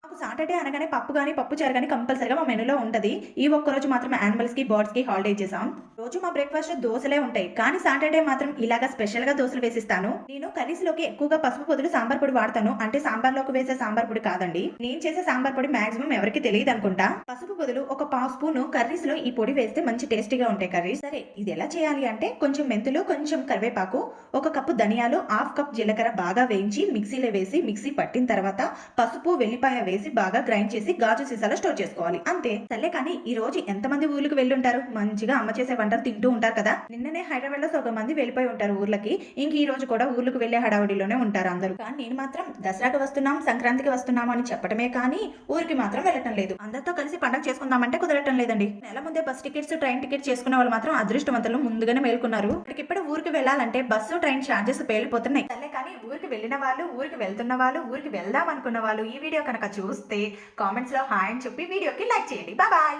మాకు సాటర్డే అనగానే పప్పు గాని, పప్పుచారు గాని కంపల్సరీగా మా మెనూలో ఉంటది. ఈ ఒక్కరోజు మాత్రం యానిమల్స్‌కి, బర్డ్స్‌కి హాలిడే ఇచ్చేసాం. రోజు మా బ్రేక్‌ఫాస్ట్ దోసలే ఉంటాయి. కానీ సాటర్డే మాత్రం ఇలాగా స్పెషల్‌గా దోసలు వేసిస్తాను. నేను కర్రీస్‌లోకి ఎక్కువగా పసుపు బదులు సాంబార్ పొడి వాడతాను. అంటే సాంబార్‌లోకి వేసే సాంబార్ పొడి కాదండి. నేను చేసే సాంబార్ పొడి మాక్సిమం ఎవరికీ తెలీదనుకుంటా. పసుపు బదులు ఒక పావు స్పూను కర్రీస్‌లో ఈ పొడి వేస్తే మంచి టేస్టీగా ఉంటాయి కర్రీస్. సరే ఇది ఎలా చేయాలి అంటే కొంచెం మెంతులు, కొంచెం కరివేపాకు, ఒక కప్పు ధనియాలు, హాఫ్ కప్ జీలకర్ర బాగా వేయించి మిక్సీలో వేసి మిక్సీ పట్టిన తర్వాత పసుపు, వెల్లిపాయ వేసి బాగా గ్రైండ్ చేసి గాజు సీసాలో స్టోర్ చేసుకోవాలి. అంతే. సర్లే కానీ ఈ రోజు ఎంతమంది ఊర్లకు వెళ్ళుంటారు? మంచిగా అమ్మ చేసే వంటలు తింటూ ఉంటారు కదా! నిన్ననే హైదరాబాద్ లో సగం మంది వెళ్ళిపోయి ఉంటారు ఊర్లకి. ఇంక ఈ రోజు కూడా ఊర్లకు వెళ్లే హడావుడిలోనే ఉంటారు అందరూ. కానీ నేను మాత్రం దసరాకి వస్తున్నాం, సంక్రాంతికి వస్తున్నాం అని చెప్పడమే కానీ ఊరికి మాత్రం వెళ్ళటం లేదు. అందరితో కలిసి పండగ చేసుకుందామంటే కుదరటం లేదండి. నెల ముందే బస్ టికెట్స్, ట్రైన్ టికెట్స్ చేసుకున్న వాళ్ళు మాత్రం అదృష్టవంతులు ముందుగానే మేల్కొన్నారు. ఇప్పటికిప్పుడు ఊరికి వెళ్ళాలంటే బస్సు, ట్రైన్ చార్జెస్ పేలిపోతున్నాయి. సర్లే కానీ ఊరికి వెళ్ళిన వాళ్ళు, ఊరికి వెళ్తున్న వాళ్ళు, ఊరికి వెళ్దాం అనుకున్న వాళ్ళు ఈ వీడియో కనుక చూస్తే కామెంట్స్ లో హాయ్ అని చెప్పి వీడియోకి లైక్ చేయండి. బాయ్.